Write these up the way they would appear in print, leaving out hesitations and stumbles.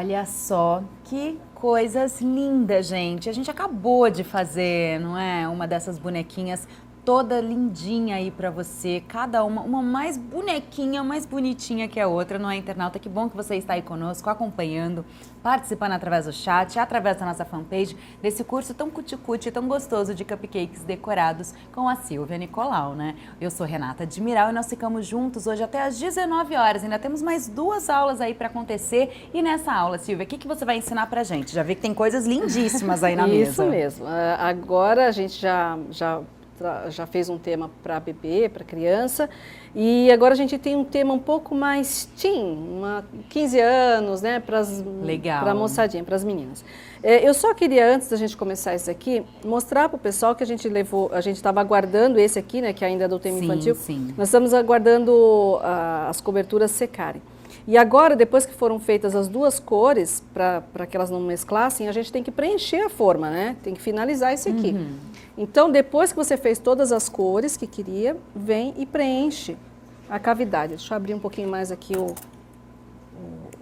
Olha só que coisas lindas, gente. A gente acabou de fazer, não é? Uma dessas bonequinhas toda lindinha aí pra você. Cada uma mais bonequinha, mais bonitinha que a outra, não é, internauta? Que bom que você está aí conosco, acompanhando, participando através do chat, através da nossa fanpage, desse curso tão cuti-cuti, tão gostoso de cupcakes decorados com a Silvia Nicolau, né? Eu sou Renata Admiral e nós ficamos juntos hoje até às 19 horas. Ainda temos mais 2 aulas aí para acontecer. E nessa aula, Silvia, o que você vai ensinar pra gente? Já vi que tem coisas lindíssimas aí na mesa. Isso mesmo. Agora a gente já fez um tema para bebê, para criança, e agora a gente tem um tema um pouco mais teen, 15 anos, né, para a moçadinha, para as meninas. Eu só queria, antes da gente começar isso aqui, mostrar para o pessoal que a gente estava aguardando esse aqui, né, que ainda é do tema infantil. Sim. Nós estamos aguardando as coberturas secarem. E agora, depois que foram feitas as 2 cores, para que elas não mesclassem, a gente tem que preencher a forma, né? Tem que finalizar isso aqui. Então, depois que você fez todas as cores que queria, vem e preenche a cavidade. Deixa eu abrir um pouquinho mais aqui o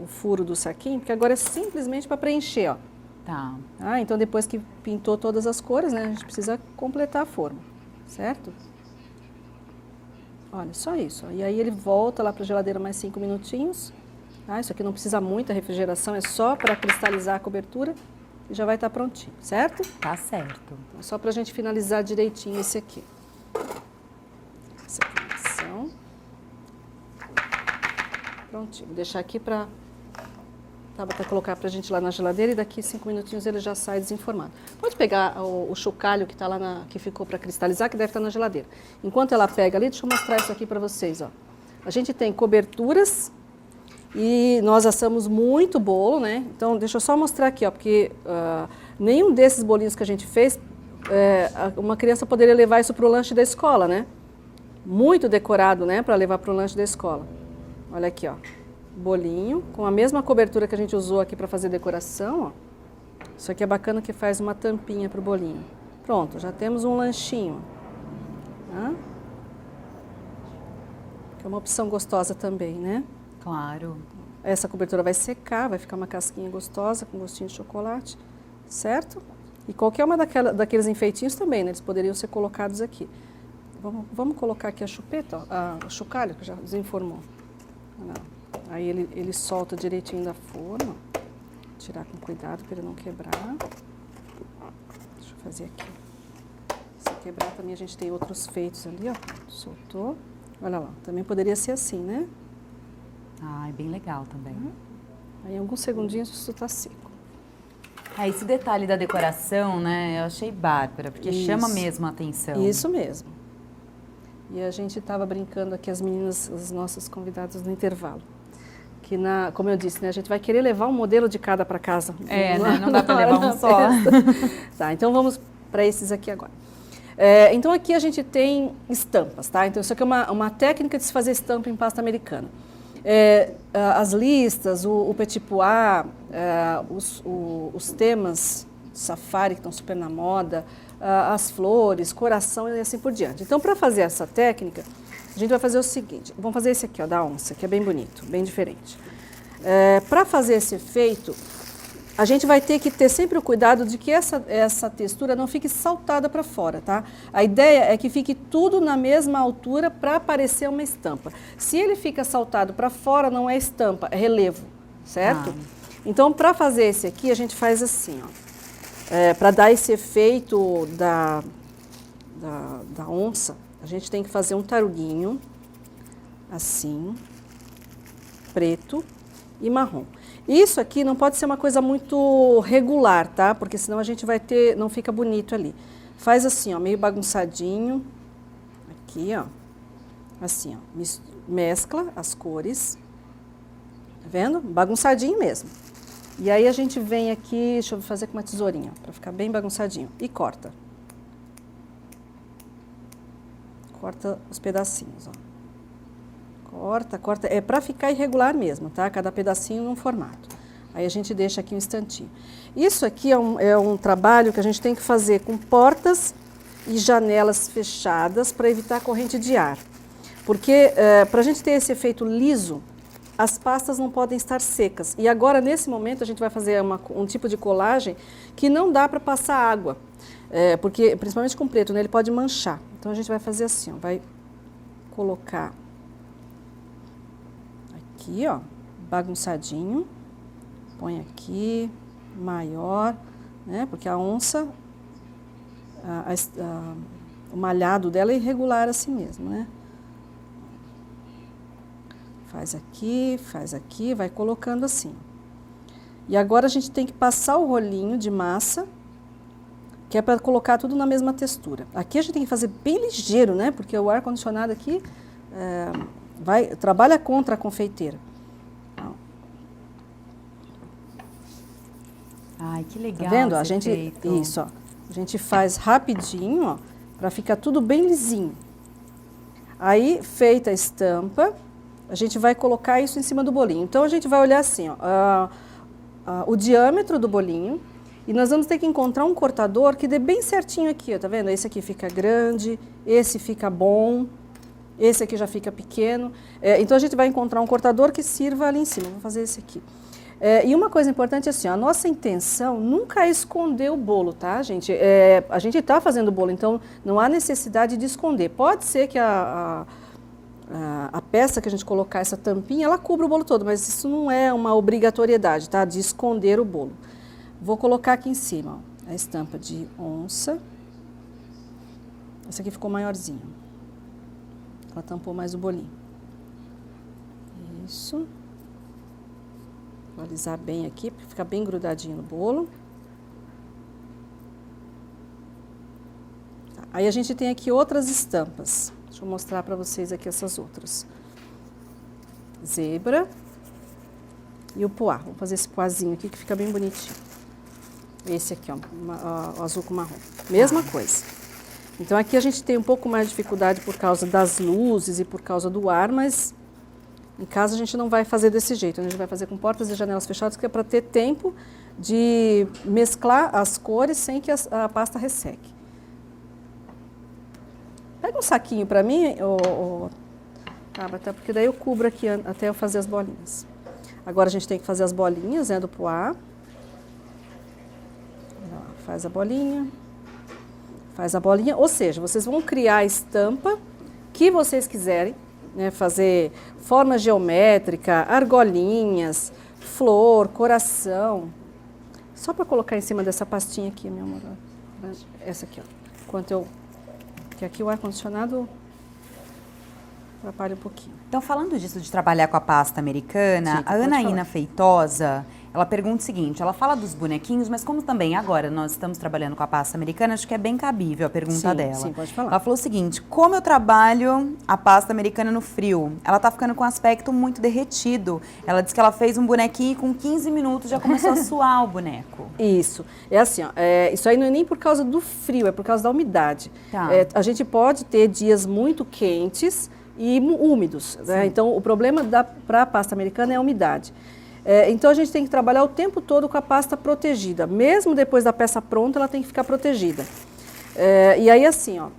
furo do saquinho, porque agora é simplesmente para preencher, ó. Tá. Então, depois que pintou todas as cores, né, a gente precisa completar a forma, certo? Olha, só isso. Ó. E aí ele volta lá para a geladeira mais 5 minutinhos. Isso aqui não precisa muita refrigeração, é só para cristalizar a cobertura e já vai estar prontinho, certo? Tá certo. É só para a gente finalizar direitinho esse aqui. Essa aplicação. Prontinho. Vou deixar aqui para colocar para a gente lá na geladeira e daqui 5 minutinhos ele já sai desenformado. Pode pegar o chocalho que está lá, que ficou para cristalizar, que deve estar na geladeira. Enquanto ela pega ali, deixa eu mostrar isso aqui para vocês. Ó. A gente tem coberturas e nós assamos muito bolo, né? Então, deixa eu só mostrar aqui, ó, porque nenhum desses bolinhos que a gente fez, uma criança poderia levar isso para o lanche da escola, né? Muito decorado, né, para levar para o lanche da escola. Olha aqui, ó. Bolinho, com a mesma cobertura que a gente usou aqui para fazer decoração, ó. Isso aqui é bacana que faz uma tampinha para o bolinho. Pronto, já temos um lanchinho. Que é uma opção gostosa também, né? Claro. Essa cobertura vai secar, vai ficar uma casquinha gostosa com gostinho de chocolate, certo? E qualquer uma daqueles enfeitinhos também, né? Eles poderiam ser colocados aqui. Vamos colocar aqui a chupeta, ó, o chocalho que já desenformou. Aí ele solta direitinho da forma. Tirar com cuidado para ele não quebrar. Deixa eu fazer aqui. Se quebrar também a gente tem outros feitos ali, ó. Soltou. Olha lá, também poderia ser assim, né? É bem legal também. Aí em alguns segundinhos isso está seco. Esse detalhe da decoração, né, eu achei bárbara, porque chama mesmo a atenção. Isso mesmo. E a gente estava brincando aqui, as meninas, as nossas convidadas no intervalo. Que como eu disse, né, a gente vai querer levar um modelo de cada para casa. Né, não dá para levar um só. Tá, então vamos para esses aqui agora. Então aqui a gente tem estampas, tá? Então isso aqui é uma técnica de se fazer estampa em pasta americana. As listas, o petit pois, os temas safari que estão super na moda, as flores, coração e assim por diante. Então, para fazer essa técnica, a gente vai fazer o seguinte, vamos fazer esse aqui, ó, da onça, que é bem bonito, bem diferente. Para fazer esse efeito, a gente vai ter que ter sempre o cuidado de que essa textura não fique saltada para fora, tá? A ideia é que fique tudo na mesma altura para parecer uma estampa. Se ele fica saltado para fora, não é estampa, é relevo, certo? Então, para fazer esse aqui, a gente faz assim, ó. Para dar esse efeito da onça, a gente tem que fazer um taruguinho, assim, preto e marrom. Isso aqui não pode ser uma coisa muito regular, tá? Porque senão a gente vai ter, não fica bonito ali. Faz assim, ó, meio bagunçadinho, aqui, ó, assim, ó, mescla as cores, tá vendo? Bagunçadinho mesmo. E aí a gente vem aqui, deixa eu fazer com uma tesourinha, para ficar bem bagunçadinho, e corta. Corta os pedacinhos, ó. Corta, é para ficar irregular mesmo, tá? Cada pedacinho num formato. Aí a gente deixa aqui um instantinho. Isso aqui é um trabalho que a gente tem que fazer com portas e janelas fechadas para evitar a corrente de ar. Porque para a gente ter esse efeito liso, as pastas não podem estar secas. E agora, nesse momento, a gente vai fazer um tipo de colagem que não dá para passar água, porque, principalmente com preto, né, ele pode manchar. Então, a gente vai fazer assim, ó, vai colocar aqui, ó, bagunçadinho, põe aqui, maior, né, porque a onça, o malhado dela é irregular assim mesmo, né. Faz aqui, vai colocando assim. E agora a gente tem que passar o rolinho de massa, que é para colocar tudo na mesma textura. Aqui a gente tem que fazer bem ligeiro, né? Porque o ar-condicionado aqui trabalha contra a confeiteira. Ai, que legal. Tá vendo? A gente faz rapidinho, ó, para ficar tudo bem lisinho. Aí, feita a estampa, a gente vai colocar isso em cima do bolinho. Então, a gente vai olhar assim, ó, o diâmetro do bolinho, e nós vamos ter que encontrar um cortador que dê bem certinho aqui, ó, tá vendo? Esse aqui fica grande, esse fica bom, esse aqui já fica pequeno. Então, a gente vai encontrar um cortador que sirva ali em cima. Vou fazer esse aqui. E uma coisa importante é assim, ó, a nossa intenção nunca é esconder o bolo, tá, gente? A gente está fazendo o bolo, então não há necessidade de esconder. Pode ser que a peça que a gente colocar, essa tampinha, ela cubra o bolo todo, mas isso não é uma obrigatoriedade, tá? De esconder o bolo. Vou colocar aqui em cima, ó, a estampa de onça. Essa aqui ficou maiorzinha. Ela tampou mais o bolinho. Isso. Vou alisar bem aqui, porque fica bem grudadinho no bolo. Aí a gente tem aqui outras estampas. Deixa eu mostrar para vocês aqui essas outras. Zebra e o poá. Vou fazer esse poazinho aqui que fica bem bonitinho. Esse aqui, ó, o azul com marrom. Mesma coisa. Então aqui a gente tem um pouco mais de dificuldade por causa das luzes e por causa do ar, mas em casa a gente não vai fazer desse jeito. A gente vai fazer com portas e janelas fechadas, que é para ter tempo de mesclar as cores sem que a pasta resseque. Pega um saquinho para mim, Tabata, porque daí eu cubro aqui até eu fazer as bolinhas. Agora a gente tem que fazer as bolinhas, né, do poá. Faz a bolinha, ou seja, vocês vão criar a estampa que vocês quiserem, né, fazer forma geométrica, argolinhas, flor, coração. Só para colocar em cima dessa pastinha aqui, meu amor. Essa aqui, ó. Que aqui o ar-condicionado atrapalha um pouquinho. Então, falando disso de trabalhar com a pasta americana, Sim, a Anaína Feitosa, ela pergunta o seguinte, ela fala dos bonequinhos, mas como também agora nós estamos trabalhando com a pasta americana, acho que é bem cabível a pergunta dela. Sim, pode falar. Ela falou o seguinte, como eu trabalho a pasta americana no frio? Ela tá ficando com um aspecto muito derretido. Ela disse que ela fez um bonequinho e com 15 minutos já começou a suar o boneco. Isso. É assim, ó, isso aí não é nem por causa do frio, é por causa da umidade. Tá. A gente pode ter dias muito quentes e úmidos, né? Então, o problema para a pasta americana é a umidade. Então, a gente tem que trabalhar o tempo todo com a pasta protegida. Mesmo depois da peça pronta, ela tem que ficar protegida. E aí, assim, ó,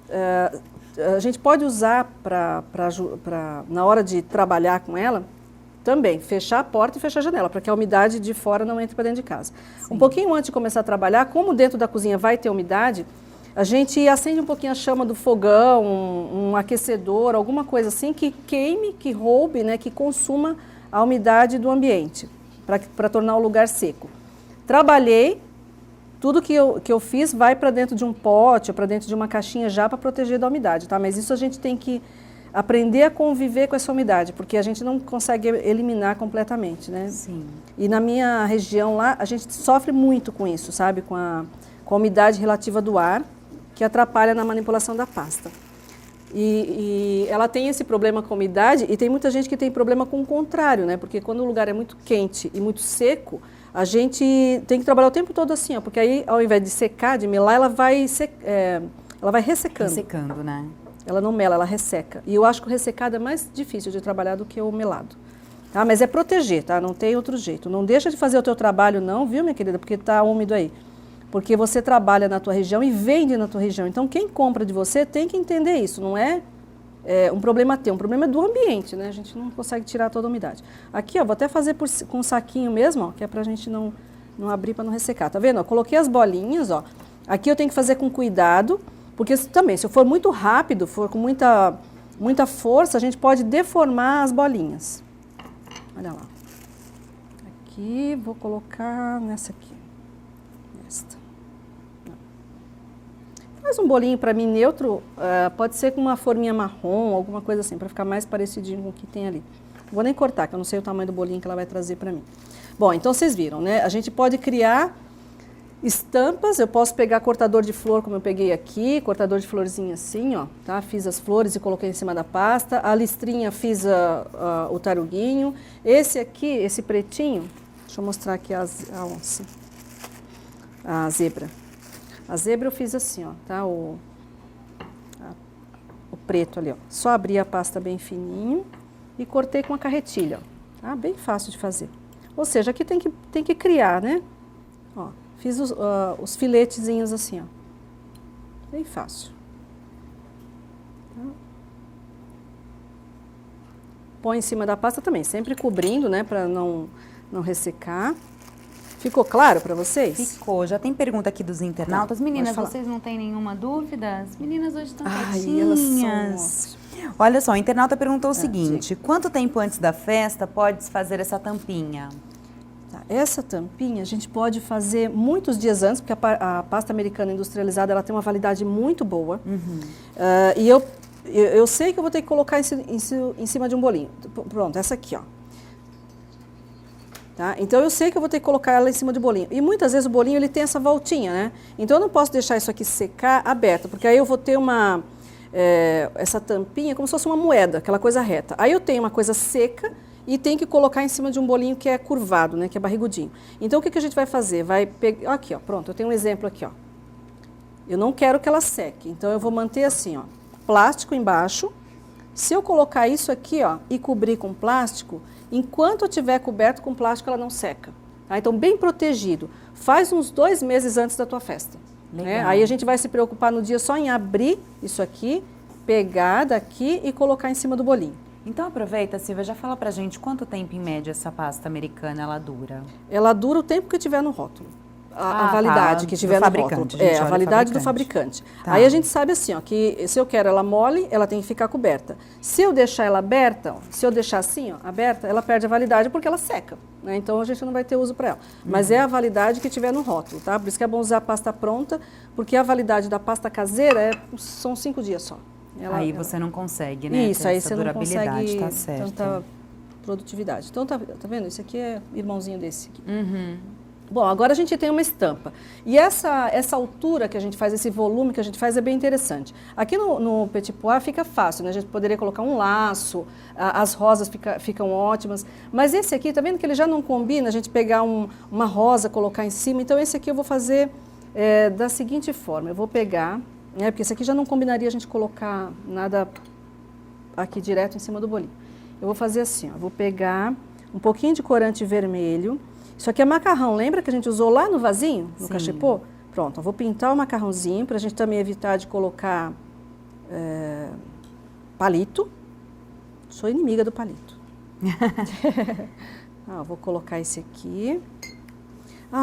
a gente pode usar na hora de trabalhar com ela, também, fechar a porta e fechar a janela, para que a umidade de fora não entre para dentro de casa. Sim. Um pouquinho antes de começar a trabalhar, como dentro da cozinha vai ter umidade, a gente acende um pouquinho a chama do fogão, um aquecedor, alguma coisa assim que queime, que roube, né, que consuma a umidade do ambiente, para tornar o lugar seco. Trabalhei, tudo que eu fiz vai para dentro de um pote ou para dentro de uma caixinha já para proteger da umidade, tá? Mas isso a gente tem que aprender a conviver com essa umidade, porque a gente não consegue eliminar completamente, né? Sim. E na minha região lá, a gente sofre muito com isso, sabe? Com a umidade relativa do ar, que atrapalha na manipulação da pasta. E ela tem esse problema com a umidade e tem muita gente que tem problema com o contrário, né? Porque quando o lugar é muito quente e muito seco, a gente tem que trabalhar o tempo todo assim, ó, porque aí ao invés de secar, de melar, ela vai ressecando. Ressecando, né? Ela não mela, ela resseca. E eu acho que o ressecado é mais difícil de trabalhar do que o melado. Tá? Mas é proteger, tá? Não tem outro jeito. Não deixa de fazer o teu trabalho não, viu, minha querida? Porque tá úmido aí. Porque você trabalha na tua região e vende na tua região. Então, quem compra de você tem que entender isso, não é um problema teu, um problema do ambiente, né? A gente não consegue tirar toda a umidade. Aqui, ó, vou até fazer com um saquinho mesmo, ó, que é pra gente não abrir para não ressecar. Tá vendo? Ó, coloquei as bolinhas, ó. Aqui eu tenho que fazer com cuidado, porque também, se eu for muito rápido, for com muita força, a gente pode deformar as bolinhas. Olha lá. Aqui, vou colocar nessa aqui. Esta. Faz um bolinho para mim neutro, pode ser com uma forminha marrom, alguma coisa assim, para ficar mais parecidinho com o que tem ali. Não vou nem cortar, que eu não sei o tamanho do bolinho que ela vai trazer para mim. Bom, então vocês viram, né? A gente pode criar estampas, eu posso pegar cortador de flor, como eu peguei aqui, cortador de florzinha assim, ó, tá? Fiz as flores e coloquei em cima da pasta. A listrinha fiz o taruguinho. Esse aqui, esse pretinho, deixa eu mostrar aqui a onça, a zebra. A zebra eu fiz assim, ó, tá? O preto ali, ó. Só abri a pasta bem fininho e cortei com a carretilha, ó. Tá? Bem fácil de fazer. Ou seja, aqui tem que criar, né? Ó, fiz os filetezinhos assim, ó. Bem fácil. Tá? Põe em cima da pasta também, sempre cobrindo, né? Para não ressecar. Ficou claro para vocês? Ficou. Já tem pergunta aqui dos internautas. Tá, Meninas, vocês não têm nenhuma dúvida? As meninas hoje estão elas quietinhas. são... Olha só, o internauta perguntou o seguinte: quanto tempo antes da festa pode fazer essa tampinha? Tá, essa tampinha a gente pode fazer muitos dias antes, porque a pasta americana industrializada ela tem uma validade muito boa. E eu sei que eu vou ter que colocar em cima de um bolinho. Pronto, essa aqui, ó. Tá? Então eu sei que eu vou ter que colocar ela em cima do bolinho. E muitas vezes o bolinho ele tem essa voltinha, né? Então eu não posso deixar isso aqui secar aberto, porque aí eu vou ter essa tampinha como se fosse uma moeda, aquela coisa reta. Aí eu tenho uma coisa seca e tenho que colocar em cima de um bolinho que é curvado, né? Que é barrigudinho. Então o que a gente vai fazer? Vai pegar, aqui, ó, pronto, eu tenho um exemplo aqui, ó. Eu não quero que ela seque, então eu vou manter assim, ó, plástico embaixo. Se eu colocar isso aqui, ó, e cobrir com plástico, enquanto eu tiver coberto com plástico, ela não seca. Tá? Então, bem protegido. Faz uns 2 meses antes da tua festa. Né? Aí a gente vai se preocupar no dia só em abrir isso aqui, pegar daqui e colocar em cima do bolinho. Então aproveita, Silvia, já fala pra gente quanto tempo em média essa pasta americana ela dura? Ela dura o tempo que tiver no rótulo. A validade que tiver no rótulo. A validade do fabricante. Tá. Aí a gente sabe assim, ó, que se eu quero ela mole, ela tem que ficar coberta. Se eu deixar ela aberta, se eu deixar assim, ó, aberta, ela perde a validade porque ela seca. Né? Então a gente não vai ter uso para ela. Mas é a validade que tiver no rótulo, tá? Por isso que é bom usar a pasta pronta, porque a validade da pasta caseira são 5 dias só. Aí você não consegue, né? Isso, aí você não consegue tá certo. Tanta produtividade. Então tá vendo? Esse aqui é irmãozinho desse aqui. Bom, agora a gente tem uma estampa. E essa altura que a gente faz, esse volume que a gente faz é bem interessante. Aqui no Petit Pois fica fácil, né? A gente poderia colocar um laço, as rosas ficam ótimas. Mas esse aqui, tá vendo que ele já não combina a gente pegar uma rosa, colocar em cima? Então esse aqui eu vou fazer da seguinte forma. Eu vou pegar, né? Porque esse aqui já não combinaria a gente colocar nada aqui direto em cima do bolinho. Eu vou fazer assim, ó. Vou pegar um pouquinho de corante vermelho. Isso aqui é macarrão, lembra que a gente usou lá no vasinho, no cachepô? Pronto, eu vou pintar o macarrãozinho para a gente também evitar de colocar palito. Sou inimiga do palito. Vou colocar esse aqui.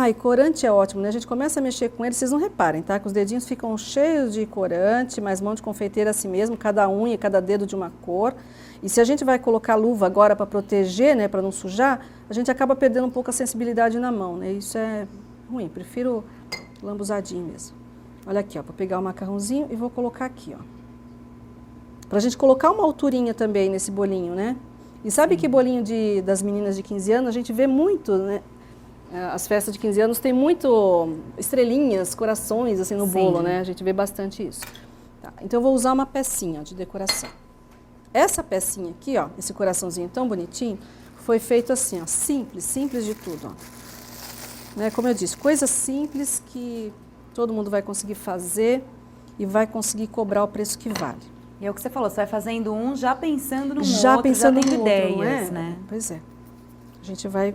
E corante é ótimo, né? A gente começa a mexer com ele, vocês não reparem, tá? Que os dedinhos ficam cheios de corante, mas mão de confeiteira assim mesmo, cada unha, cada dedo de uma cor. E se a gente vai colocar luva agora para proteger, né, para não sujar, a gente acaba perdendo um pouco a sensibilidade na mão, né? Isso é ruim, prefiro lambuzadinho mesmo. Olha aqui, ó, vou pegar o macarrãozinho e vou colocar aqui, ó. Pra gente colocar uma alturinha também nesse bolinho, né? E sabe que bolinho das meninas de 15 anos, a gente vê muito, né? As festas de 15 anos tem muito estrelinhas, corações assim no bolo, né? A gente vê bastante isso. Tá, então eu vou usar uma pecinha de decoração. Essa pecinha aqui, ó, esse coraçãozinho tão bonitinho, foi feito assim, ó, simples de tudo, ó. Né? Como eu disse, coisas simples que todo mundo vai conseguir fazer e vai conseguir cobrar o preço que vale. E é o que você falou, você vai fazendo já pensando no já outro, pensando já tendo no ideias, outro, não é? né? Pois é. A gente vai...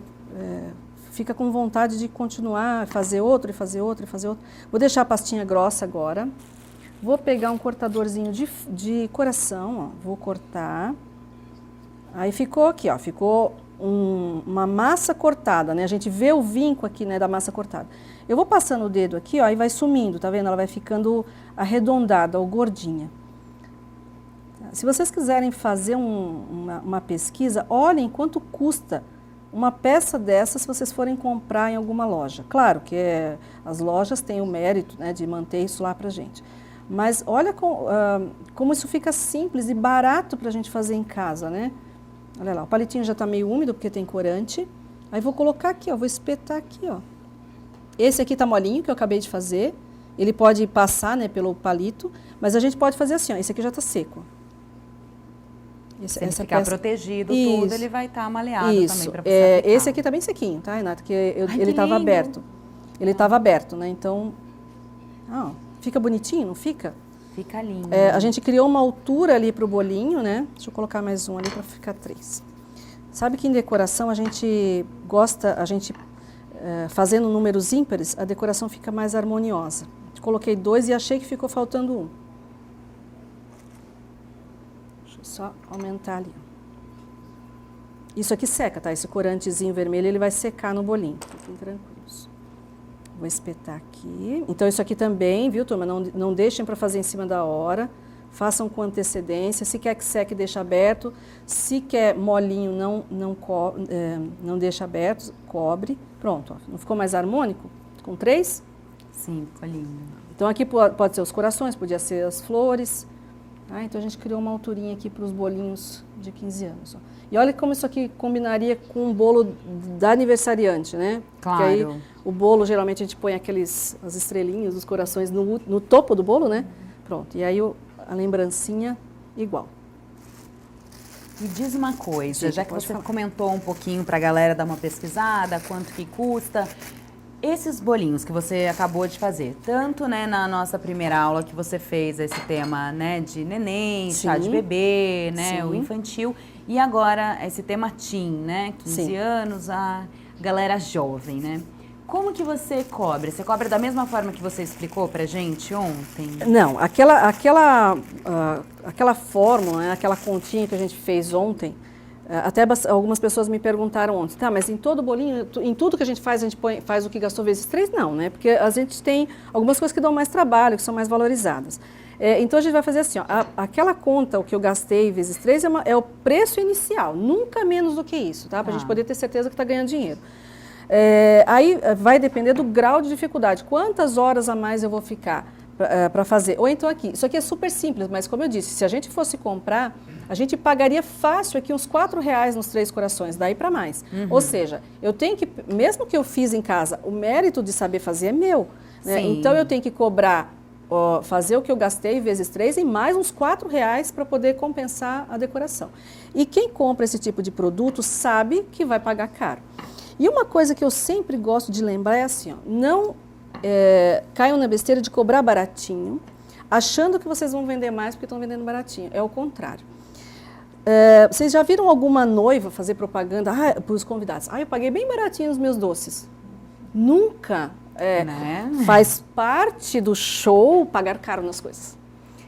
fica com vontade de continuar, fazer outro, e fazer outro, e fazer outro. Vou deixar a pastinha grossa agora. Vou pegar um cortadorzinho de coração, ó, vou cortar. Aí ficou aqui, ó, ficou uma massa cortada, né? A gente vê o vinco aqui, né, da massa cortada. Eu vou passando o dedo aqui, ó, e vai sumindo, tá vendo? Ela vai ficando arredondada, ou gordinha. Se vocês quiserem fazer uma pesquisa, olhem quanto custa uma peça dessa se vocês forem comprar em alguma loja. Claro que as lojas têm o mérito, né, de manter isso lá pra gente. Mas olha como isso fica simples e barato pra gente fazer em casa, né? Olha lá, o palitinho já está meio úmido porque tem corante. Aí vou colocar aqui, ó, vou espetar aqui, ó. Esse aqui tá molinho, que eu acabei de fazer. Ele pode passar, né, pelo palito, mas a gente pode fazer assim, ó. Esse aqui já está seco. Se ele ficar protegido, tudo, ele vai estar maleado também para você aplicar. Esse aqui tá bem sequinho, tá, Renata? Que ele estava aberto. Ele estava aberto, né? Então, fica bonitinho, não fica? Fica lindo. A gente criou uma altura ali para o bolinho, né? Deixa eu colocar mais um ali para ficar 3. Sabe que em decoração a gente gosta, fazendo números ímpares, a decoração fica mais harmoniosa. Coloquei 2 e achei que ficou faltando 1. Deixa eu só aumentar ali. Isso aqui seca, tá? Esse corantezinho vermelho, ele vai secar no bolinho. Fiquem tranquilos. Vou espetar aqui. Então, isso aqui também, viu, turma? Não deixem para fazer em cima da hora. Façam com antecedência. Se quer que seque, deixa aberto. Se quer molinho, não deixa aberto, cobre. Pronto, ó. Não ficou mais harmônico? Com 3? Sim, ficou lindo. Então, aqui pode ser os corações, podia ser as flores. Então, a gente criou uma alturinha aqui para os bolinhos de 15 anos. Ó. E olha como isso aqui combinaria com o bolo da aniversariante, né? Claro. Porque aí o bolo, geralmente, a gente põe as estrelinhas, os corações no topo do bolo, né? Pronto. E aí a lembrancinha igual. Me diz uma coisa, Sim, já que você comentou um pouquinho para a galera dar uma pesquisada, quanto que custa... Esses bolinhos que você acabou de fazer, tanto, né, na nossa primeira aula que você fez esse tema, né, de neném, chá de bebê, né, o infantil, e agora esse tema teen, né, 15 anos, a galera jovem, né? Como que você cobra? Você cobra da mesma forma que você explicou pra gente ontem? Não, aquela fórmula, né, aquela continha que a gente fez ontem, até algumas pessoas me perguntaram ontem, tá, mas em todo bolinho, em tudo que a gente faz faz o que gastou vezes 3? Não, né? Porque a gente tem algumas coisas que dão mais trabalho, que são mais valorizadas. Então a gente vai fazer assim, ó, aquela conta, o que eu gastei vezes 3 é o preço inicial, nunca menos do que isso, tá? Pra gente poder ter certeza que está ganhando dinheiro. Aí vai depender do grau de dificuldade, quantas horas a mais eu vou ficar para fazer. Ou então aqui, isso aqui é super simples, mas como eu disse, se a gente fosse comprar, a gente pagaria fácil aqui uns R$4 nos 3 corações, daí para mais. Ou seja, eu tenho que, mesmo que eu fiz em casa, o mérito de saber fazer é meu. Né? Então eu tenho que cobrar, fazer o que eu gastei vezes 3 e mais uns R$4 para poder compensar a decoração. E quem compra esse tipo de produto sabe que vai pagar caro. E uma coisa que eu sempre gosto de lembrar é assim, ó, não caiam na besteira de cobrar baratinho, achando que vocês vão vender mais porque estão vendendo baratinho. É o contrário. Vocês já viram alguma noiva fazer propaganda para os convidados? Eu paguei bem baratinho os meus doces. Nunca né? Faz parte do show pagar caro nas coisas.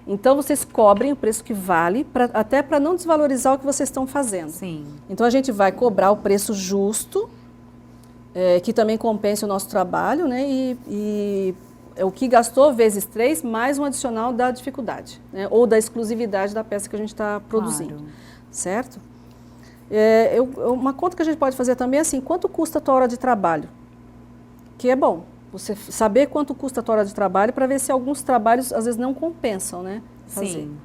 Então, vocês cobrem o preço que vale, até para não desvalorizar o que vocês estão fazendo. Sim. Então, a gente vai cobrar o preço justo, que também compense o nosso trabalho, né? E o que gastou vezes 3, mais um adicional da dificuldade, né? Ou da exclusividade da peça que a gente está produzindo, certo? Uma conta que a gente pode fazer também é assim, quanto custa a tua hora de trabalho? Que é bom, você saber quanto custa a tua hora de trabalho para ver se alguns trabalhos às vezes não compensam, né? Fazer. Sim.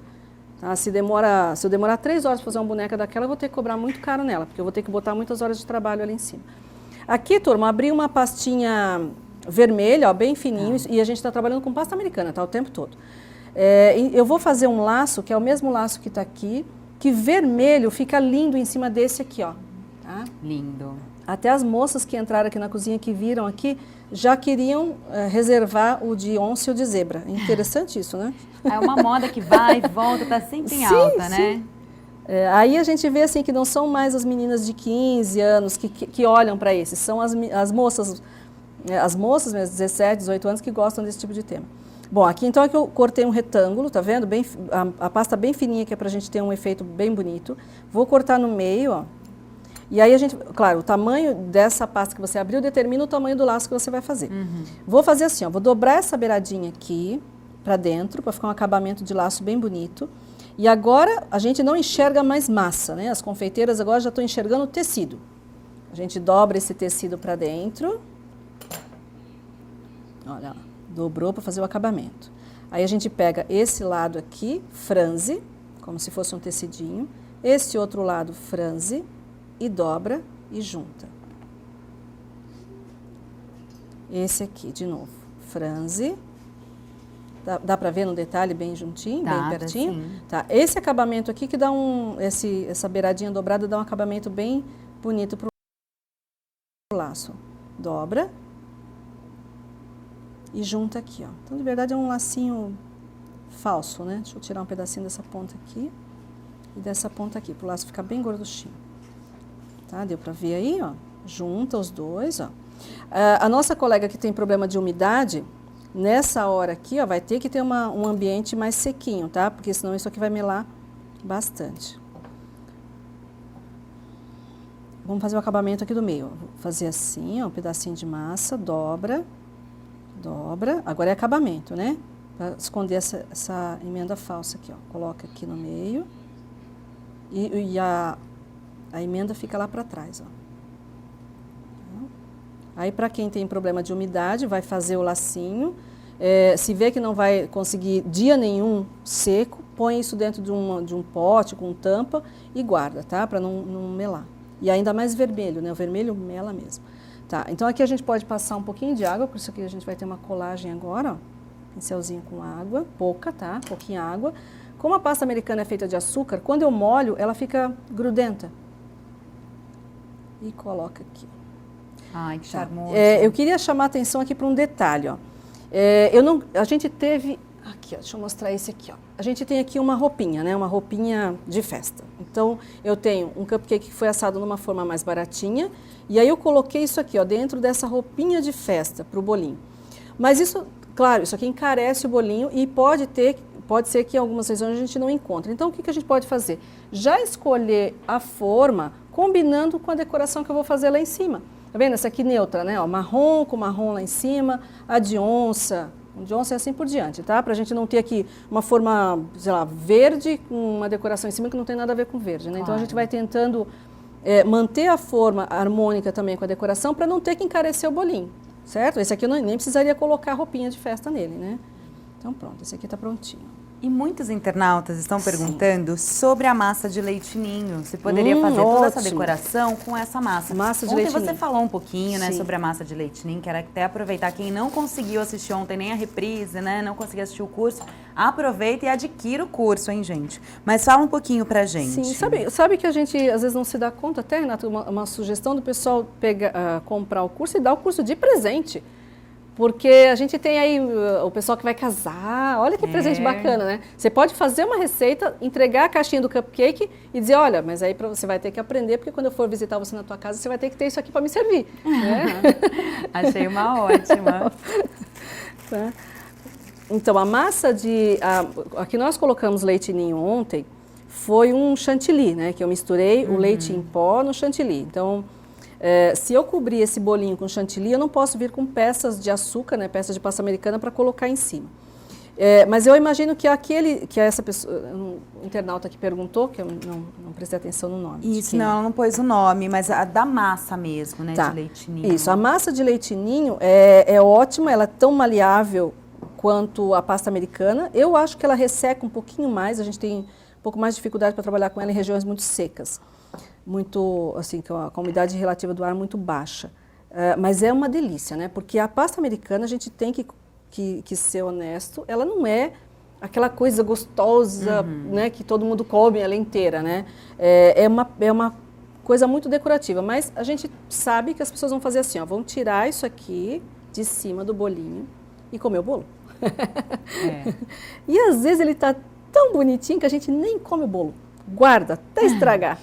Tá? Se eu demorar 3 horas para fazer uma boneca daquela, eu vou ter que cobrar muito caro nela, porque eu vou ter que botar muitas horas de trabalho ali em cima. Aqui, turma, abri uma pastinha vermelha, ó, bem fininho, e a gente está trabalhando com pasta americana, tá, o tempo todo. Eu vou fazer um laço, que é o mesmo laço que está aqui, que vermelho fica lindo em cima desse aqui, ó. Tá? Lindo. Até as moças que entraram aqui na cozinha, que viram aqui, já queriam reservar o de onça e o de zebra. Interessante isso, né? É uma moda que vai e volta, tá sempre em alta, né? Aí a gente vê assim que não são mais as meninas de 15 anos que olham para esses, são as moças mesmo, 17, 18 anos, que gostam desse tipo de tema. Bom, aqui então é que eu cortei um retângulo, tá vendo? Bem, a pasta bem fininha, que é pra gente ter um efeito bem bonito. Vou cortar no meio, ó. E aí a gente, claro, o tamanho dessa pasta que você abriu determina o tamanho do laço que você vai fazer. Vou fazer assim, ó, vou dobrar essa beiradinha aqui pra dentro, pra ficar um acabamento de laço bem bonito. E agora a gente não enxerga mais massa, né? As confeiteiras agora já estão enxergando o tecido. A gente dobra esse tecido pra dentro. Olha lá, dobrou para fazer o acabamento. Aí a gente pega esse lado aqui, franze, como se fosse um tecidinho. Esse outro lado, franze, e dobra e junta. Esse aqui, de novo, franze. Dá para ver no detalhe bem juntinho, bem pertinho? Sim. Tá. Esse acabamento aqui que dá essa beiradinha dobrada dá um acabamento bem bonito pro laço. Dobra e junta aqui, ó. Então, de verdade, é um lacinho falso, né? Deixa eu tirar um pedacinho dessa ponta aqui e dessa ponta aqui, pro laço ficar bem gorduchinho. Tá? Deu para ver aí, ó? Junta os dois, ó. A nossa colega que tem problema de umidade, nessa hora aqui, ó, vai ter que ter um ambiente mais sequinho, tá? Porque senão isso aqui vai melar bastante. Vamos fazer o acabamento aqui do meio. Vou fazer assim, ó, um pedacinho de massa, dobra, dobra. Agora é acabamento, né? Para esconder essa emenda falsa aqui, ó. Coloca aqui no meio e a emenda fica lá para trás, ó. Aí, para quem tem problema de umidade, vai fazer o lacinho. Se vê que não vai conseguir dia nenhum seco, põe isso dentro de um pote com tampa e guarda, tá? Para não melar. E ainda mais vermelho, né? O vermelho mela mesmo. Tá, então aqui a gente pode passar um pouquinho de água, por isso aqui a gente vai ter uma colagem agora, ó. Pincelzinho com água, pouca, tá? Pouquinha água. Como a pasta americana é feita de açúcar, quando eu molho, ela fica grudenta. E coloca aqui. Ai, que charmoso. Eu queria chamar a atenção aqui para um detalhe, ó. A gente teve... Aqui, ó, deixa eu mostrar esse aqui, ó. A gente tem aqui uma roupinha, né? Uma roupinha de festa. Então, eu tenho um cupcake que foi assado numa forma mais baratinha. E aí eu coloquei isso aqui, ó, dentro dessa roupinha de festa para o bolinho. Mas isso, claro, isso aqui encarece o bolinho e pode ser que em algumas regiões a gente não encontre. Então, o que a gente pode fazer? Já escolher a forma combinando com a decoração que eu vou fazer lá em cima. Tá vendo? Essa aqui neutra, né? Ó, marrom com marrom lá em cima, a de onça e assim por diante, tá? Pra gente não ter aqui uma forma, sei lá, verde com uma decoração em cima que não tem nada a ver com verde, né? Claro. Então a gente vai tentando manter a forma harmônica também com a decoração para não ter que encarecer o bolinho, certo? Esse aqui eu nem precisaria colocar roupinha de festa nele, né? Então pronto, esse aqui tá prontinho. E muitos internautas estão perguntando sobre a massa de leite ninho. Você poderia fazer toda essa decoração com essa massa. Massa de leite ninho. Ontem você falou um pouquinho, né, sobre a massa de leite ninho. Quero até aproveitar quem não conseguiu assistir ontem nem a reprise, né, não conseguiu assistir o curso. Aproveita e adquira o curso, hein, gente. Mas fala um pouquinho pra gente. Sim, sabe que a gente às vezes não se dá conta até, Renato, uma sugestão do pessoal comprar o curso e dar o curso de presente. Porque a gente tem aí o pessoal que vai casar, olha que presente bacana, né? Você pode fazer uma receita, entregar a caixinha do cupcake e dizer, olha, mas aí você vai ter que aprender, porque quando eu for visitar você na tua casa, você vai ter que ter isso aqui para me servir. Né? Achei uma ótima. Tá. Então, a massa aqui nós colocamos leite ninho ontem, foi um chantilly, né? Que eu misturei o leite em pó no chantilly. Então... se eu cobrir esse bolinho com chantilly, eu não posso vir com peças de açúcar, né, peças de pasta americana para colocar em cima. Mas eu imagino que essa pessoa, um internauta que perguntou, que eu não prestei atenção no nome. Isso, não, ela não pôs o nome, mas a da massa mesmo, né, de leite ninho. Isso, a massa de leite ninho é ótima, ela é tão maleável quanto a pasta americana. Eu acho que ela resseca um pouquinho mais, a gente tem um pouco mais de dificuldade para trabalhar com ela em regiões muito secas. Muito, assim, com a umidade relativa do ar muito baixa. Mas é uma delícia, né? Porque a pasta americana, a gente tem que ser honesto, ela não é aquela coisa gostosa, né? Que todo mundo come ela inteira, né? É uma coisa muito decorativa, mas a gente sabe que as pessoas vão fazer assim, ó, vão tirar isso aqui de cima do bolinho e comer o bolo. E às vezes ele tá tão bonitinho que a gente nem come o bolo. Guarda até estragar.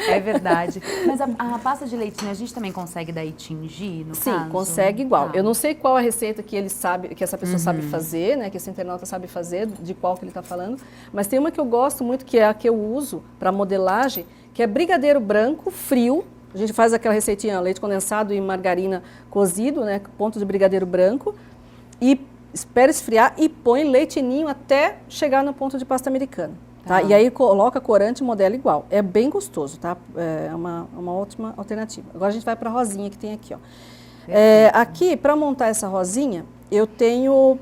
É verdade. Mas a pasta de leitinho, a gente também consegue daí tingir, no Sim, caso? consegue igual. Tá. Eu não sei qual a receita que ele sabe, que essa pessoa sabe fazer, né? Que esse internauta sabe fazer, de qual que ele está falando. Mas tem uma que eu gosto muito, que é a que eu uso para modelagem, que é brigadeiro branco, frio. A gente faz aquela receitinha, leite condensado e margarina cozido, né? Ponto de brigadeiro branco. E espera esfriar e põe leite ninho até chegar no ponto de pasta americana. Tá? E aí coloca corante e modela igual. É bem gostoso, tá? É uma ótima alternativa. Agora a gente vai para a rosinha que tem aqui, ó. Aqui, para montar essa rosinha, eu tenho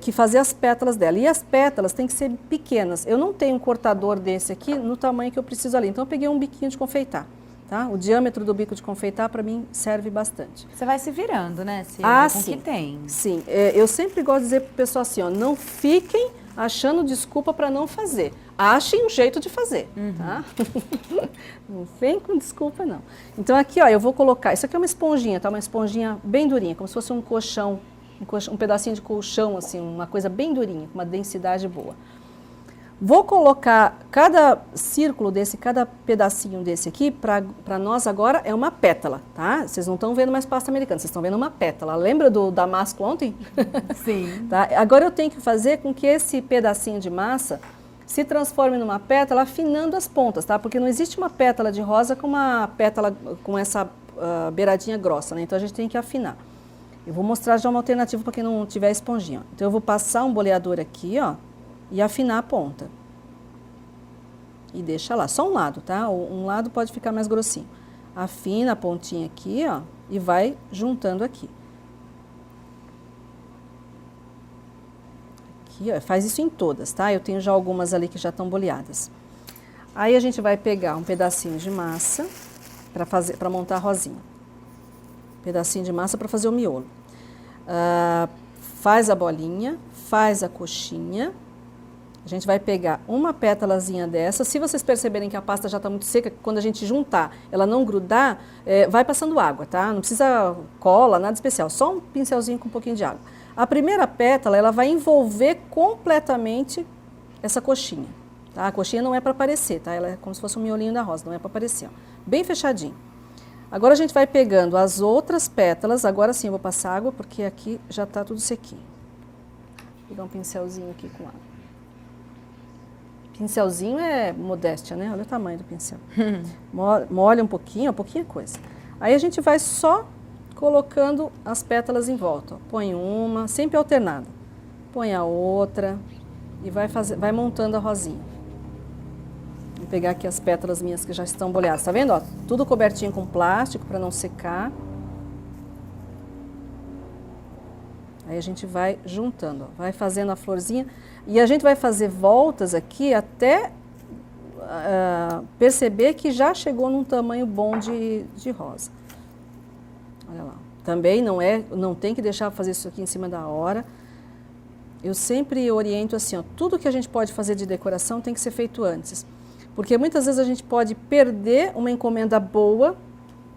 que fazer as pétalas dela. E as pétalas têm que ser pequenas. Eu não tenho um cortador desse aqui no tamanho que eu preciso ali. Então eu peguei um biquinho de confeitar. Tá? O diâmetro do bico de confeitar, para mim, serve bastante. Você vai se virando, né, Silvia? Com o sim. que tem. Sim. Eu sempre gosto de dizer para o pessoal assim, ó, não fiquem achando desculpa para não fazer. Achem um jeito de fazer, tá? Não vem com desculpa, não. Então aqui, ó, eu vou colocar, isso aqui é uma esponjinha, tá? Uma esponjinha bem durinha, como se fosse um colchão, um pedacinho de colchão, assim, uma coisa bem durinha, com uma densidade boa. Vou colocar cada círculo desse, cada pedacinho desse aqui, para nós agora é uma pétala, tá? Vocês não estão vendo mais pasta americana, vocês estão vendo uma pétala. Lembra do damasco ontem? Sim. Tá? Agora eu tenho que fazer com que esse pedacinho de massa se transforme numa pétala afinando as pontas, tá? Porque não existe uma pétala de rosa com uma pétala com essa beiradinha grossa, né? Então a gente tem que afinar. Eu vou mostrar já uma alternativa para quem não tiver esponjinha. Então eu vou passar um boleador aqui, ó, e afinar a ponta. E deixa lá, só um lado, tá? Um lado pode ficar mais grossinho. Afina a pontinha aqui, ó, e vai juntando aqui. Aqui, ó, faz isso em todas, tá? Eu tenho já algumas ali que já estão boleadas. Aí a gente vai pegar um pedacinho de massa para montar a rosinha. Pedacinho de massa para fazer o miolo. Faz a bolinha, faz a coxinha. A gente vai pegar uma pétalazinha dessa. Se vocês perceberem que a pasta já está muito seca, quando a gente juntar, ela não grudar, vai passando água, tá? Não precisa cola, nada especial. Só um pincelzinho com um pouquinho de água. A primeira pétala, ela vai envolver completamente essa coxinha. Tá? A coxinha não é para aparecer, tá? Ela é como se fosse um miolinho da rosa, não é para aparecer. Ó. Bem fechadinho. Agora a gente vai pegando as outras pétalas. Agora sim eu vou passar água, porque aqui já está tudo sequinho. Vou pegar um pincelzinho aqui com água. Pincelzinho é modéstia, né? Olha o tamanho do pincel. Molha um pouquinho é coisa. Aí a gente vai só colocando as pétalas em volta. Ó. Põe uma, sempre alternada. Põe a outra e vai montando a rosinha. Vou pegar aqui as pétalas minhas que já estão boleadas. Tá vendo? Ó, tudo cobertinho com plástico para não secar. Aí a gente vai juntando, ó, vai fazendo a florzinha e a gente vai fazer voltas aqui até perceber que já chegou num tamanho bom de rosa. Olha lá. Também não tem que deixar fazer isso aqui em cima da hora. Eu sempre oriento assim, ó, tudo que a gente pode fazer de decoração tem que ser feito antes. Porque muitas vezes a gente pode perder uma encomenda boa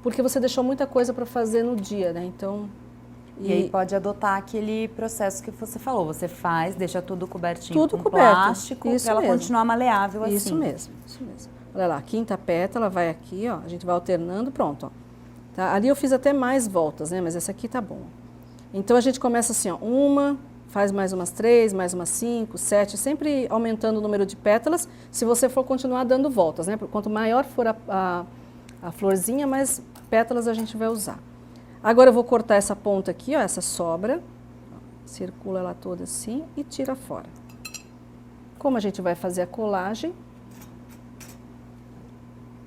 porque você deixou muita coisa para fazer no dia, né? Então... E aí pode adotar aquele processo que você falou. Você faz, deixa tudo cobertinho tudo com coberto. plástico para ela continuar maleável assim. Isso mesmo, isso mesmo. Olha lá, a quinta pétala vai aqui, ó. A gente vai alternando, pronto, ó. Tá? Ali eu fiz até mais voltas, né? Mas essa aqui tá bom. Então a gente começa assim, ó. Uma, faz mais umas 3, mais umas 5, 7, sempre aumentando o número de pétalas. Se você for continuar dando voltas, né? Quanto maior for a florzinha, mais pétalas a gente vai usar. Agora eu vou cortar essa ponta aqui, ó, essa sobra, circula ela toda assim e tira fora. Como a gente vai fazer a colagem,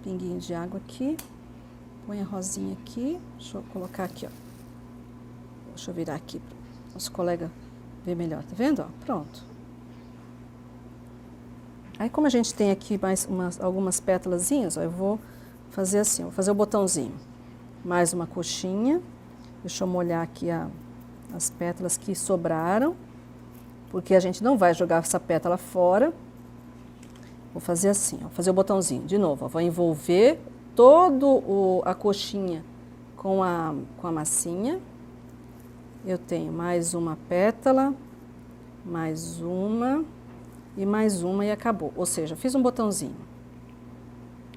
pinguinho de água aqui, põe a rosinha aqui, deixa eu colocar aqui, ó. Deixa eu virar aqui para o nosso colega ver melhor, tá vendo? Ó, pronto. Aí como a gente tem aqui mais algumas pétalazinhas, ó, eu vou fazer assim, vou fazer o botãozinho. Mais uma coxinha, deixa eu molhar aqui as pétalas que sobraram, porque a gente não vai jogar essa pétala fora. Vou fazer assim, ó, fazer o botãozinho, de novo, ó, vou envolver a coxinha com a massinha. Eu tenho mais uma pétala, mais uma e acabou. Ou seja, fiz um botãozinho.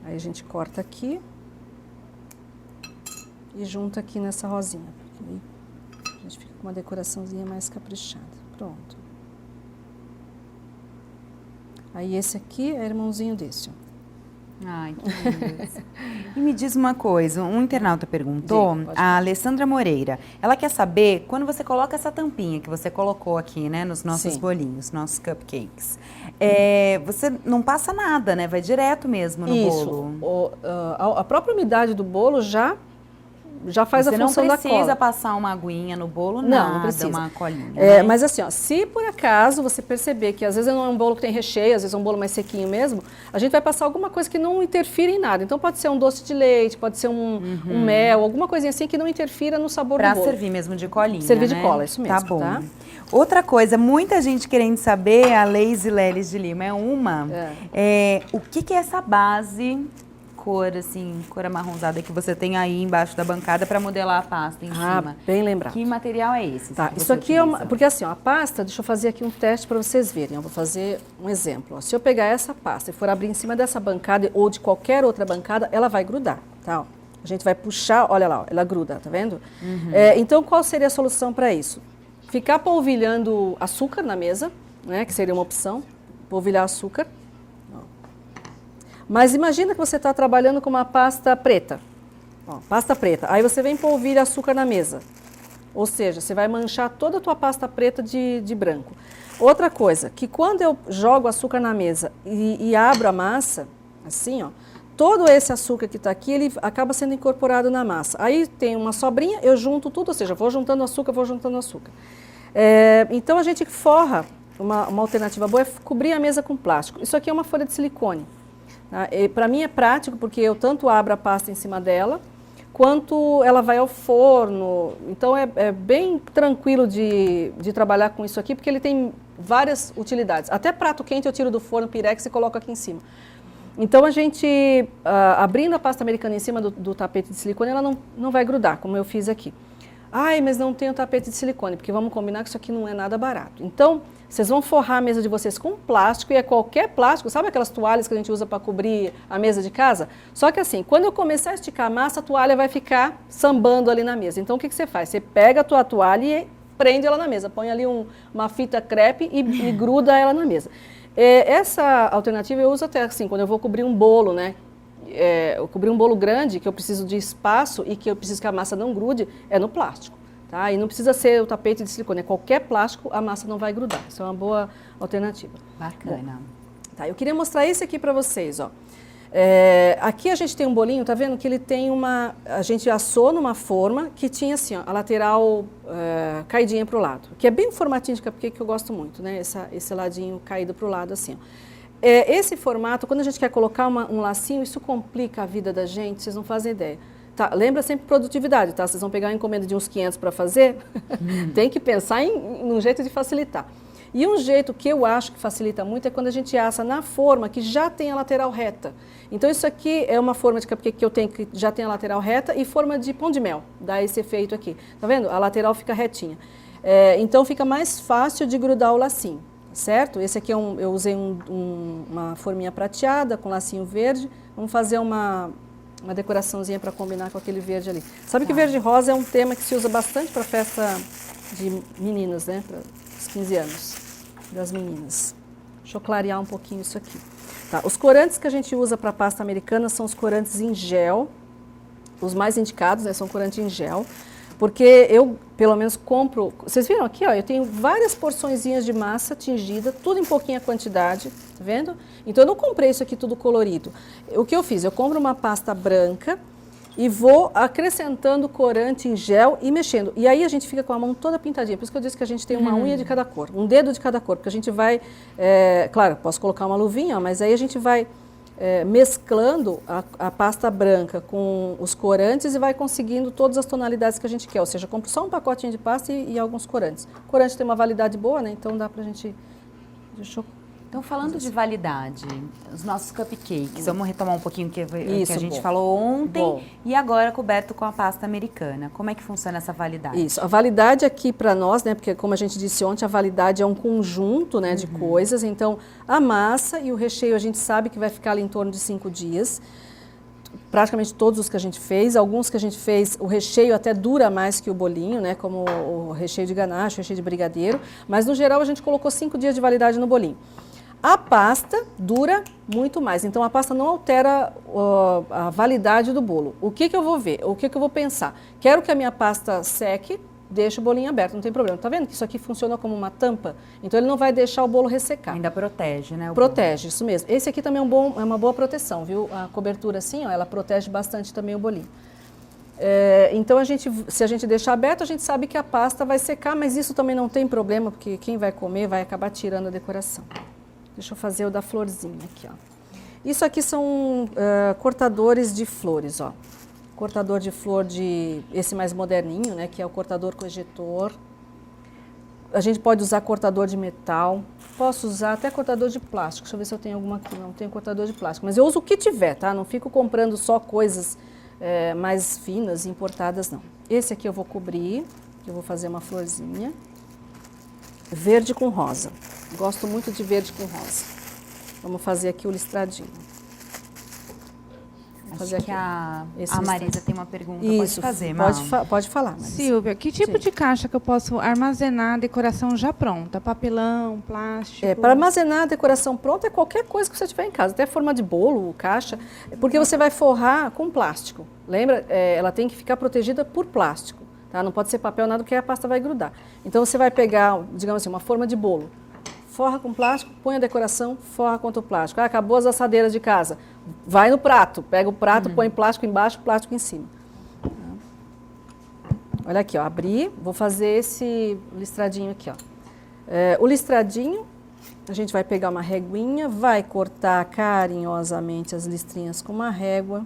Aí a gente corta aqui e junta aqui nessa rosinha. Porque aí a gente fica com uma decoraçãozinha mais caprichada. Pronto. Aí esse aqui é irmãozinho desse, ó. Ai, que lindo. E me diz uma coisa, um internauta perguntou, Diga, pode a falar. Alessandra Moreira, ela quer saber, quando você coloca essa tampinha que você colocou aqui, né, nos nossos Sim. bolinhos, nossos cupcakes, você não passa nada, né, vai direto mesmo no Isso. bolo. A própria umidade do bolo já faz Você a função não da precisa cola. passar uma aguinha no bolo, Não, nada, não precisa. uma colinha, É, né? mas assim, ó, se por acaso você perceber que às vezes não é um bolo que tem recheio, às vezes é um bolo mais sequinho mesmo, a gente vai passar alguma coisa que não interfira em nada. Então pode ser um doce de leite, pode ser um mel, alguma coisinha assim que não interfira no sabor Pra do bolo. servir mesmo de colinha, Servir de né? cola, isso mesmo, Tá bom. tá? Outra coisa, muita gente querendo saber, a Lazy Lelis de Lima é uma, o que é essa base cor, assim, cor amarronzada que você tem aí embaixo da bancada para modelar a pasta em cima? Bem lembrado. Que material é esse? Tá, que isso você aqui é uma, utiliza? porque assim, ó, a pasta, deixa eu fazer aqui um teste para vocês verem. Eu vou fazer um exemplo. Ó. Se eu pegar essa pasta e for abrir em cima dessa bancada ou de qualquer outra bancada, ela vai grudar, tá? Ó. A gente vai puxar, olha lá, ó, ela gruda, tá vendo? Então, qual seria a solução para isso? Ficar polvilhando açúcar na mesa, né, que seria uma opção, polvilhar açúcar. Ó. Mas imagina que você está trabalhando com uma pasta preta. Ó, pasta preta. Aí você vem polvilha açúcar na mesa. Ou seja, você vai manchar toda a tua pasta preta de branco. Outra coisa, que quando eu jogo açúcar na mesa e abro a massa, assim, ó, todo esse açúcar que está aqui, ele acaba sendo incorporado na massa. Aí tem uma sobrinha, eu junto tudo, ou seja, vou juntando açúcar, vou juntando açúcar. Então a gente forra, uma alternativa boa é cobrir a mesa com plástico. Isso aqui é uma folha de silicone. Tá? Para mim é prático, porque eu tanto abro a pasta em cima dela, quanto ela vai ao forno. Então é bem tranquilo de trabalhar com isso aqui, porque ele tem várias utilidades. Até prato quente eu tiro do forno, pirex e coloco aqui em cima. Então a gente, abrindo a pasta americana em cima do tapete de silicone, ela não vai grudar, como eu fiz aqui. Ai, mas não tem o tapete de silicone, porque vamos combinar que isso aqui não é nada barato. Então, vocês vão forrar a mesa de vocês com plástico, e é qualquer plástico, sabe aquelas toalhas que a gente usa para cobrir a mesa de casa? Só que assim, quando eu começar a esticar a massa, a toalha vai ficar sambando ali na mesa. Então, o que você faz? Você pega a tua toalha e prende ela na mesa, põe ali uma fita crepe e gruda ela na mesa. Essa alternativa eu uso até assim, quando eu vou cobrir um bolo, né? Eu cobrir um bolo grande, que eu preciso de espaço e que eu preciso que a massa não grude, é no plástico. Tá? E não precisa ser o tapete de silicone, é qualquer plástico, a massa não vai grudar. Isso é uma boa alternativa. Bacana. Bom, tá, eu queria mostrar esse aqui para vocês, ó. Aqui a gente tem um bolinho, tá vendo que ele tem a gente assou numa forma que tinha assim, ó, a lateral caidinha para o lado, que é bem um formatinho de cupcake que eu gosto muito, né? Esse ladinho caído para o lado assim, ó. Esse formato, quando a gente quer colocar um lacinho, isso complica a vida da gente, vocês não fazem ideia. Tá, lembra sempre produtividade, tá? Vocês vão pegar uma encomenda de uns 500 para fazer, tem que pensar num jeito de facilitar. E um jeito que eu acho que facilita muito é quando a gente assa na forma que já tem a lateral reta. Então isso aqui é uma forma de cupcake que eu tenho que já tem a lateral reta e forma de pão de mel, dá esse efeito aqui. Tá vendo? A lateral fica retinha. Então fica mais fácil de grudar o lacinho, certo? Esse aqui eu usei uma forminha prateada com lacinho verde. Vamos fazer uma decoraçãozinha para combinar com aquele verde ali. Sabe que verde rosa é um tema que se usa bastante para festa de meninas, né? Para os 15 anos das meninas. Deixa eu clarear um pouquinho isso aqui. Tá, os corantes que a gente usa para pasta americana são os corantes em gel. Os mais indicados, né, são corantes em gel. Porque eu, pelo menos, compro... Vocês viram aqui, ó, eu tenho várias porçõezinhas de massa tingida, tudo em pouquinha quantidade, tá vendo? Então, eu não comprei isso aqui tudo colorido. O que eu fiz? Eu compro uma pasta branca e vou acrescentando corante em gel e mexendo. E aí a gente fica com a mão toda pintadinha. Por isso que eu disse que a gente tem uma unha de cada cor, um dedo de cada cor. Porque a gente vai... claro, posso colocar uma luvinha, ó, mas aí a gente vai... mesclando a pasta branca com os corantes e vai conseguindo todas as tonalidades que a gente quer. Ou seja, compro só um pacotinho de pasta e alguns corantes. O corante tem uma validade boa, né? Então dá pra gente... Então, falando de validade, os nossos cupcakes, vamos retomar um pouquinho que a gente bom. falou ontem Bom. e agora coberto com a pasta americana. Como é que funciona essa validade? Isso, a validade aqui para nós, né, porque como a gente disse ontem, a validade é um conjunto, né, de coisas, então a massa e o recheio a gente sabe que vai ficar ali em torno de 5 dias. praticamente todos os que a gente fez. Alguns que a gente fez, o recheio até dura mais que o bolinho, né? Como o recheio de ganache, o recheio de brigadeiro. Mas, no geral, a gente colocou 5 dias de validade no bolinho. A pasta dura muito mais, então a pasta não altera a validade do bolo. O que eu vou ver? O que eu vou pensar? Quero que a minha pasta seque, deixa o bolinho aberto, não tem problema. Tá vendo que isso aqui funciona como uma tampa? Então ele não vai deixar o bolo ressecar. Ainda protege, né? Protege, isso mesmo. Esse aqui também é uma boa proteção, viu? A cobertura assim, ó, ela protege bastante também o bolinho. Então, se a gente deixar aberto, a gente sabe que a pasta vai secar, mas isso também não tem problema, porque quem vai comer vai acabar tirando a decoração. Deixa eu fazer o da florzinha aqui, ó. Isso aqui são cortadores de flores, ó. Cortador de flor esse mais moderninho, né, que é o cortador com ejetor. A gente pode usar cortador de metal. Posso usar até cortador de plástico. Deixa eu ver se eu tenho alguma aqui. Não tenho cortador de plástico, mas eu uso o que tiver, tá? Não fico comprando só coisas mais finas, importadas, não. Esse aqui eu vou cobrir, eu vou fazer uma florzinha. Verde com rosa. Gosto muito de verde com rosa. Vamos fazer aqui o listradinho. Acho que a Marisa tem uma pergunta. Isso, pode fazer, pode falar, Marisa. Silvia, que tipo de caixa que eu posso armazenar a decoração já pronta? Papelão, plástico? Para armazenar a decoração pronta é qualquer coisa que você tiver em casa, até forma de bolo, caixa, porque você vai forrar com plástico. Lembra? Ela tem que ficar protegida por plástico. Tá? Não pode ser papel, nada, porque a pasta vai grudar. Então você vai pegar, digamos assim, uma forma de bolo, forra com plástico, põe a decoração, forra com outro plástico. Acabou as assadeiras de casa, vai no prato, pega o prato, põe plástico embaixo, plástico em cima. Olha aqui, ó, abri, vou fazer esse listradinho aqui, ó. O listradinho, a gente vai pegar uma reguinha, vai cortar carinhosamente as listrinhas com uma régua.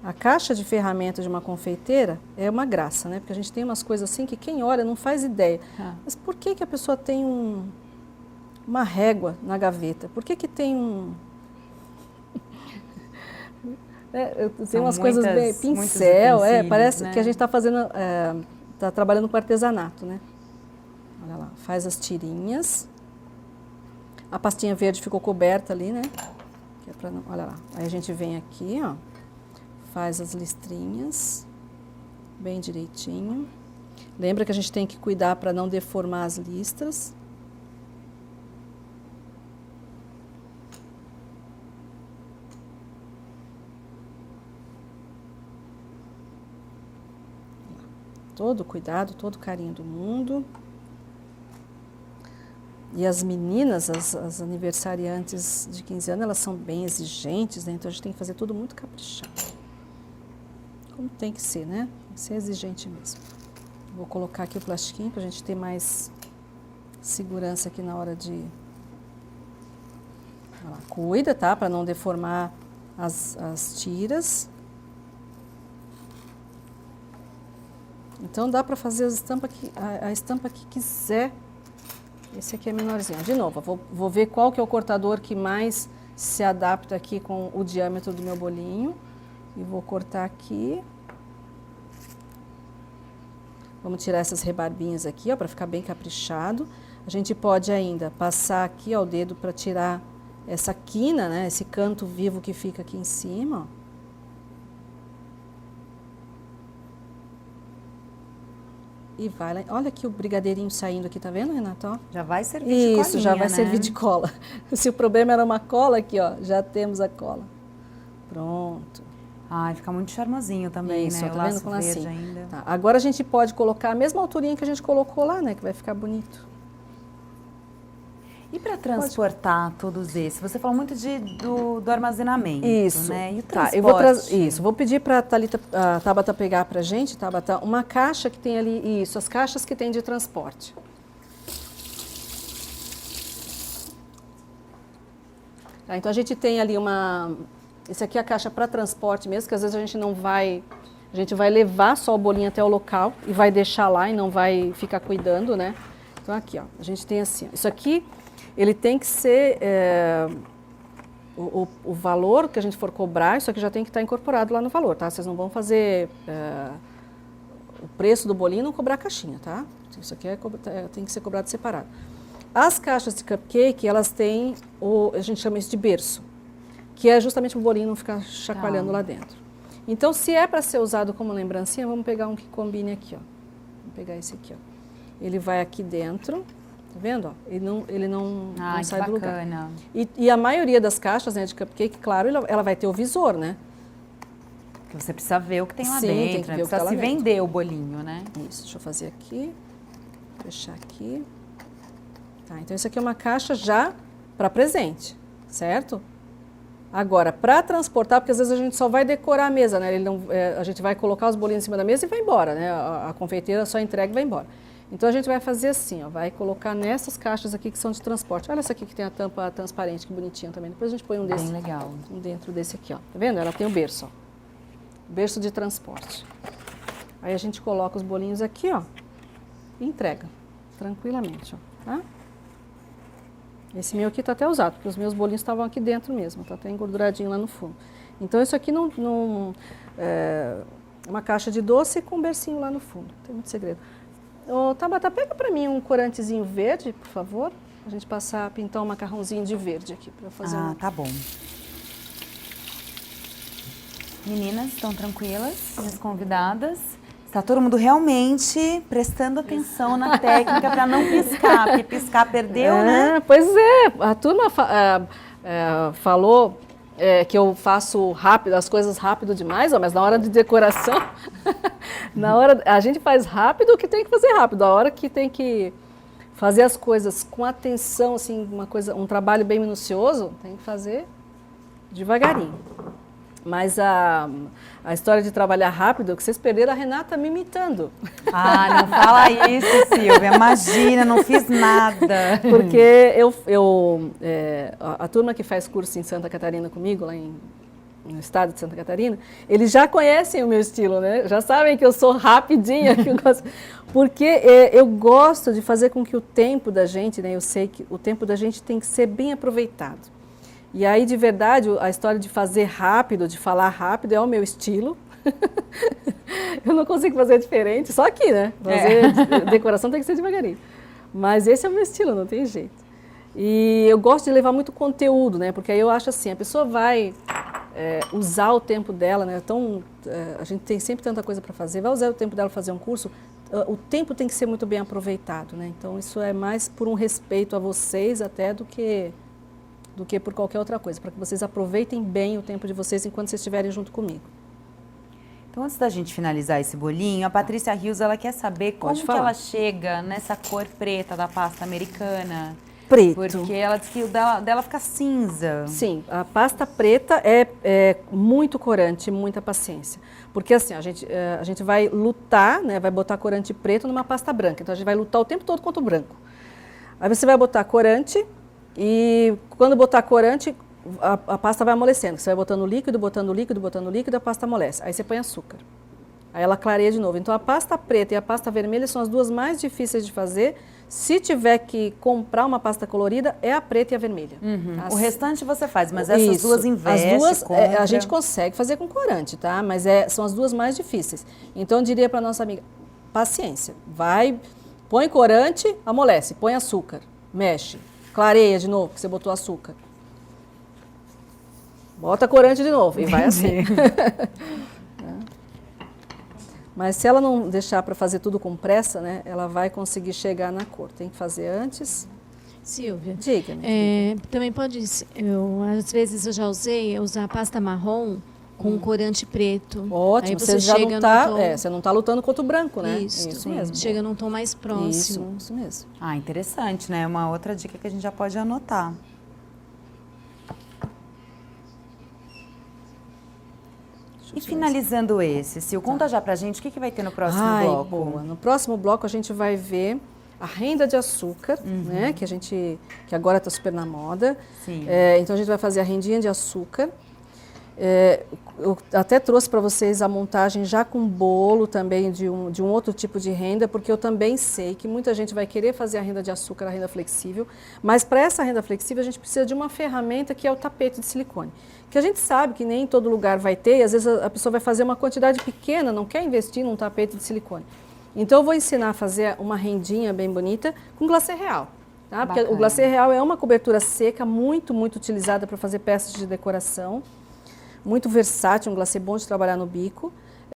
A caixa de ferramentas de uma confeiteira é uma graça, né? Porque a gente tem umas coisas assim que quem olha não faz ideia. Mas por que a pessoa tem uma régua na gaveta? Por que tem tem umas coisas bem... Pincel, parece, né? Que a gente está fazendo... Está trabalhando com artesanato, né? Olha lá, faz as tirinhas. A pastinha verde ficou coberta ali, né? Que é pra não, olha lá. Aí a gente vem aqui, ó. Faz as listrinhas, bem direitinho. Lembra que a gente tem que cuidar para não deformar as listras. Todo cuidado, todo carinho do mundo. E as meninas, as aniversariantes de 15 anos, elas são bem exigentes, né? Então a gente tem que fazer tudo muito caprichado. Como tem que ser, né? Tem que ser exigente mesmo. Vou colocar aqui o plastiquinho para a gente ter mais segurança aqui na hora de... Olha lá, cuida, tá? Para não deformar as tiras. Então dá para fazer a estampa que quiser. Esse aqui é menorzinho. De novo, vou ver qual que é o cortador que mais se adapta aqui com o diâmetro do meu bolinho. E vou cortar aqui. Vamos tirar essas rebarbinhas aqui, ó, para ficar bem caprichado. A gente pode ainda passar aqui, ó, o dedo para tirar essa quina, né, esse canto vivo que fica aqui em cima, ó. E vai lá. Olha aqui o brigadeirinho saindo aqui, tá vendo, Renata? Ó. Já vai servir de colinha, isso, já vai né? servir de cola. Se o problema era uma cola aqui, ó, já temos a cola. Pronto. Ai, fica muito charmosinho também, isso, né? Tá o laço vendo como verde assim? ainda. Tá. Agora a gente pode colocar a mesma alturinha que a gente colocou lá, né? Que vai ficar bonito. E para transportar todos esses? Você falou muito do armazenamento, isso, né? E o tá, transporte? Vou pedir para a Tabata pegar para a gente, Tabata, uma caixa que tem ali, isso, as caixas que tem de transporte. Tá, então a gente tem ali esse aqui é a caixa para transporte mesmo, que às vezes a gente vai levar só o bolinho até o local e vai deixar lá e não vai ficar cuidando, né? Então aqui, ó, a gente tem assim, ó, isso aqui, ele tem que ser, o valor que a gente for cobrar, isso aqui já tem que estar incorporado lá no valor, tá? Vocês não vão fazer o preço do bolinho e não cobrar a caixinha, tá? Isso aqui tem que ser cobrado separado. As caixas de cupcake, elas têm, a gente chama isso de berço. que é justamente o bolinho não ficar chacoalhando lá dentro. Então, se é para ser usado como lembrancinha, vamos pegar um que combine aqui, ó. Vamos pegar esse aqui, ó. Ele vai aqui dentro, tá vendo? Ó? Ele não sai do lugar. E a maioria das caixas, né, de cupcake, claro, ela vai ter o visor, né? Porque você precisa ver o que tem lá Sim, dentro, tem que né? ver o que Precisa tá lá se dentro. vender o bolinho, né? Isso, deixa eu fazer aqui, fechar aqui. Tá, então isso aqui é uma caixa já para presente, certo? Agora, para transportar, porque às vezes a gente só vai decorar a mesa, né? A gente vai colocar os bolinhos em cima da mesa e vai embora, né? A confeiteira só entrega e vai embora. Então a gente vai fazer assim, ó, vai colocar nessas caixas aqui que são de transporte. Olha essa aqui que tem a tampa transparente, que bonitinha também. Depois a gente põe um desse. Bem legal. Um dentro desse aqui, ó. Tá vendo? Ela tem o berço, ó. Berço de transporte. Aí a gente coloca os bolinhos aqui, ó, e entrega tranquilamente, ó, tá? Esse meu aqui tá até usado, porque os meus bolinhos estavam aqui dentro mesmo, tá até engorduradinho lá no fundo. Então isso aqui é uma caixa de doce com um bercinho lá no fundo, não tem muito segredo. Ô, Tabata, pega pra mim um corantezinho verde, por favor, a gente pintar um macarrãozinho de verde aqui para fazer tá bom. Meninas, estão tranquilas, minhas convidadas? Está todo mundo realmente prestando atenção na técnica para não piscar, porque piscar perdeu, né? Pois é, a turma falou que eu faço rápido, as coisas rápido demais, ó, mas na hora de decoração, a gente faz rápido o que tem que fazer rápido, a hora que tem que fazer as coisas com atenção, assim, um trabalho bem minucioso, tem que fazer devagarinho. Mas a história de trabalhar rápido, que vocês perderam a Renata me imitando. Ah, não fala isso, Silvia. Imagina, não fiz nada. Porque a turma que faz curso em Santa Catarina comigo, lá no estado de Santa Catarina, eles já conhecem o meu estilo, né? Já sabem que eu sou rapidinha, porque eu gosto de fazer com que o tempo da gente, né? Eu sei que o tempo da gente tem que ser bem aproveitado. E aí, de verdade, a história de fazer rápido, de falar rápido, é o meu estilo. Eu não consigo fazer diferente, só aqui, né? Decoração tem que ser devagarinho. Mas esse é o meu estilo, não tem jeito. E eu gosto de levar muito conteúdo, né? Porque aí eu acho assim, a pessoa vai usar o tempo dela, né? Então, a gente tem sempre tanta coisa para fazer, vai usar o tempo dela para fazer um curso, o tempo tem que ser muito bem aproveitado, né? Então, isso é mais por um respeito a vocês até do que por qualquer outra coisa, para que vocês aproveitem bem o tempo de vocês enquanto vocês estiverem junto comigo. Então, antes da gente finalizar esse bolinho, a Patrícia Rios, ela quer saber como que ela chega nessa cor preta da pasta americana. Preto. Porque ela diz que o dela fica cinza. Sim, a pasta preta é muito corante, muita paciência. Porque assim, a gente vai lutar, né, vai botar corante preto numa pasta branca. Então, a gente vai lutar o tempo todo contra o branco. Aí você vai botar corante. E quando botar corante, a pasta vai amolecendo. Você vai botando líquido, botando líquido, botando líquido, a pasta amolece. Aí você põe açúcar. Aí ela clareia de novo. Então a pasta preta e a pasta vermelha são as duas mais difíceis de fazer. Se tiver que comprar uma pasta colorida, é a preta e a vermelha. O restante você faz, mas essas duas investe, as duas compra. A gente consegue fazer com corante, tá? Mas são as duas mais difíceis. Então eu diria para nossa amiga, paciência. Põe corante, amolece. Põe açúcar, mexe. Clareia de novo, porque você botou açúcar. Bota corante de novo e vai assim. Mas se ela não deixar para fazer tudo com pressa, né, ela vai conseguir chegar na cor. Tem que fazer antes. Silvia, diga-me. Também pode, às vezes eu já usar pasta marrom com corante preto. Ótimo, aí você já chega não tá, tom... você não está lutando contra o branco, né? Isso mesmo. Chega num tom mais próximo. Isso mesmo. Ah, interessante, né? Uma outra dica que a gente já pode anotar. E finalizando esse, Sil, conta já pra gente o que vai ter no próximo bloco. Boa. No próximo bloco a gente vai ver a renda de açúcar, né? Que agora está super na moda. Sim. Então a gente vai fazer a rendinha de açúcar. Eu até trouxe para vocês a montagem já com bolo também de um outro tipo de renda, porque eu também sei que muita gente vai querer fazer a renda de açúcar, a renda flexível, mas para essa renda flexível a gente precisa de uma ferramenta que é o tapete de silicone, que a gente sabe que nem em todo lugar vai ter, e às vezes a pessoa vai fazer uma quantidade pequena, não quer investir num tapete de silicone. Então eu vou ensinar a fazer uma rendinha bem bonita com glacê real. Tá? Porque Bacana. o glacê real é uma cobertura seca muito, muito utilizada para fazer peças de decoração. Muito versátil, um glacê bom de trabalhar no bico.